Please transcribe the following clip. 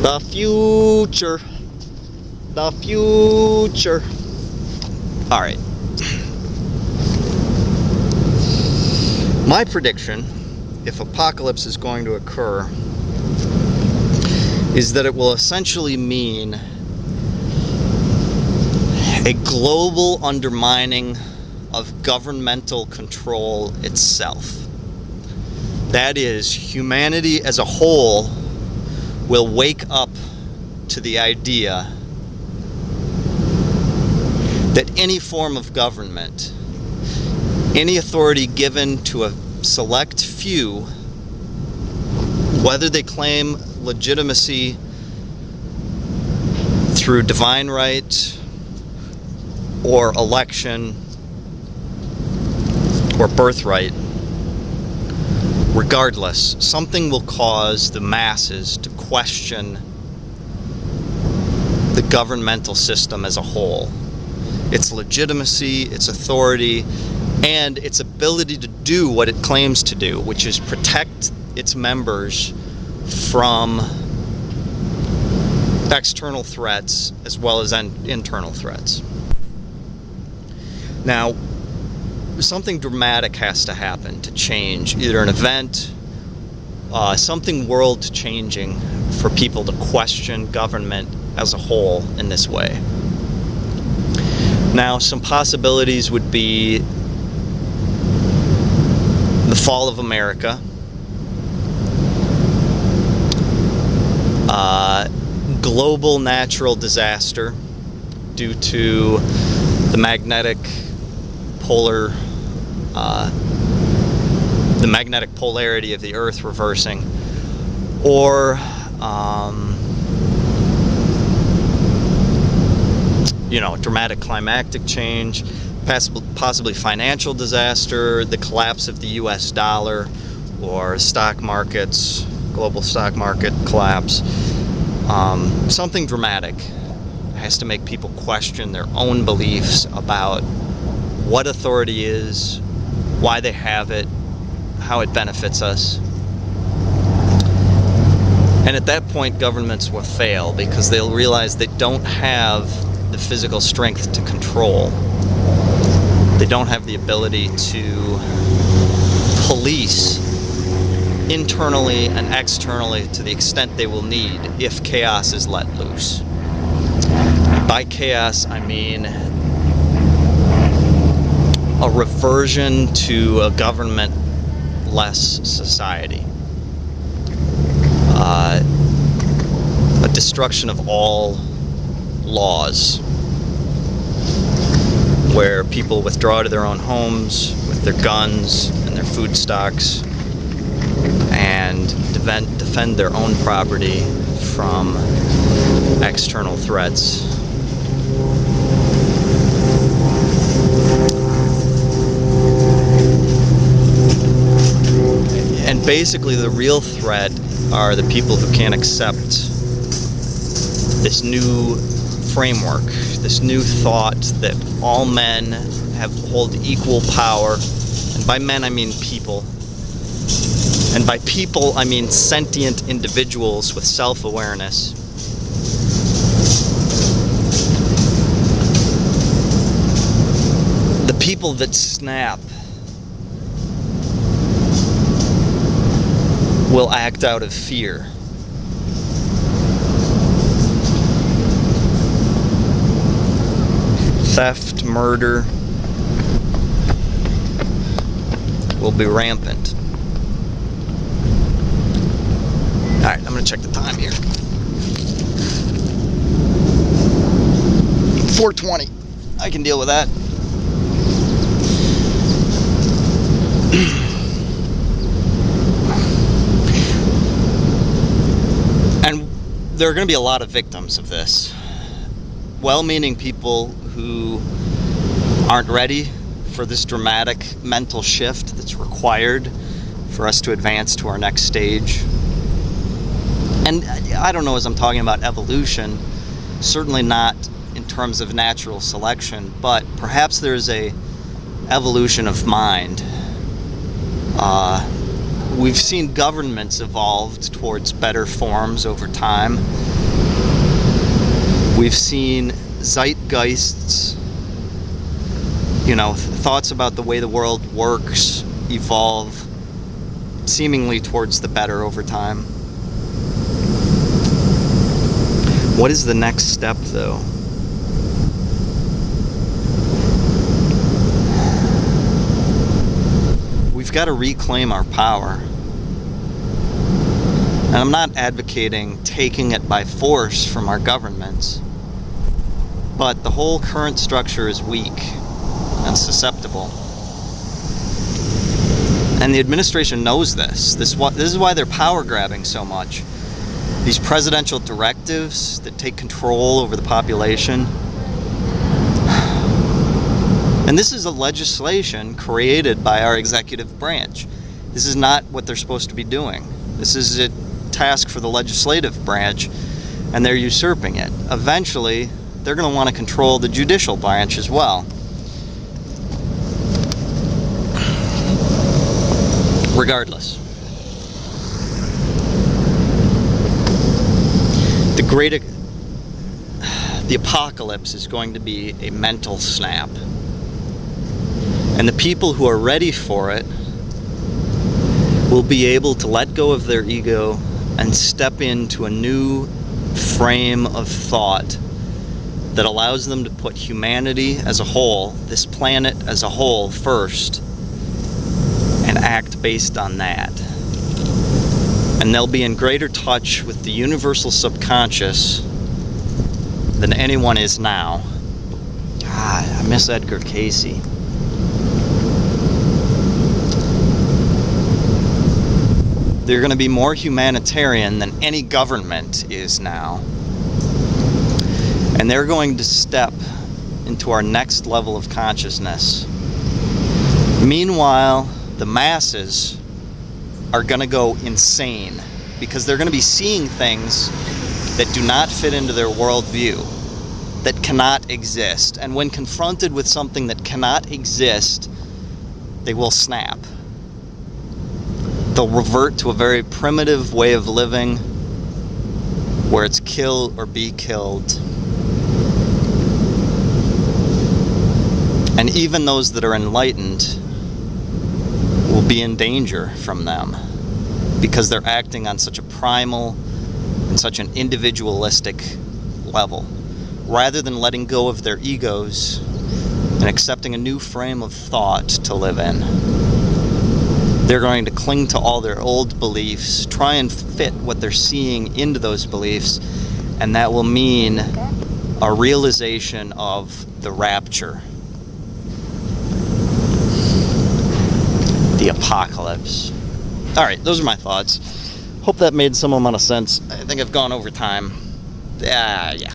The future. The future. All right. My prediction, if apocalypse is going to occur, is that it will essentially mean a global undermining of governmental control itself. That is, humanity as a whole will wake up to the idea that any form of government, any authority given to a select few, whether they claim legitimacy through divine right or election or birthright, regardless, something will cause the masses to question the governmental system as a whole, its legitimacy, its authority, and its ability to do what it claims to do, which is protect its members from external threats as well as internal threats. Now, something dramatic has to happen to change, either an event, something world-changing, for people to question government as a whole in this way. Now, some possibilities would be the fall of America, global natural disaster due to the magnetic polarity of the Earth reversing, or dramatic climactic change, possibly financial disaster, the collapse of the US dollar, or stock markets, global stock market collapse. Something dramatic has to make people question their own beliefs about what authority is, why they have it, how it benefits us. And at that point, governments will fail because they'll realize they don't have the physical strength to control. They don't have the ability to police internally and externally to the extent they will need if chaos is let loose. By chaos, I mean a reversion to a government-less society. A destruction of all laws, where people withdraw to their own homes with their guns and their food stocks and defend their own property from external threats. And basically the real threat are the people who can't accept this new framework, this new thought that all men hold equal power. And by men I mean people. And by people I mean sentient individuals with self-awareness. The people that snap will act out of fear. Theft, murder will be rampant. Alright, I'm going to check the time here. 4:20. I can deal with that. And there are going to be a lot of victims of this. Well-meaning people who aren't ready for this dramatic mental shift that's required for us to advance to our next stage. And I don't know as I'm talking about evolution, certainly not in terms of natural selection, but perhaps there's a evolution of mind We've seen governments evolved towards better forms over time. We've seen zeitgeists, thoughts about the way the world works evolve seemingly towards the better over time. What is the next step, though? We've got to reclaim our power. And I'm not advocating taking it by force from our governments, but the whole current structure is weak and susceptible. And the administration knows this. This is why they're power grabbing so much. These presidential directives that take control over the population. And this is a legislation created by our executive branch. This is not what they're supposed to be doing. This is a task for the legislative branch, and they're usurping it. Eventually, they're going to want to control the judicial branch as well. Regardless, the apocalypse is going to be a mental snap. And the people who are ready for it will be able to let go of their ego and step into a new frame of thought that allows them to put humanity as a whole, this planet as a whole, first, and act based on that. And they'll be in greater touch with the universal subconscious than anyone is now. God, I miss Edgar Casey. They're going to be more humanitarian than any government is now. And they're going to step into our next level of consciousness. Meanwhile, the masses are going to go insane because they're going to be seeing things that do not fit into their worldview, that cannot exist. And when confronted with something that cannot exist, they will snap. They'll revert to a very primitive way of living where it's kill or be killed. And even those that are enlightened will be in danger from them because they're acting on such a primal and such an individualistic level. Rather than letting go of their egos and accepting a new frame of thought to live in, they're going to cling to all their old beliefs, try and fit what they're seeing into those beliefs, and that will mean a realization of the rapture. The apocalypse. Alright, those are my thoughts. Hope that made some amount of sense. I think I've gone over time. Yeah.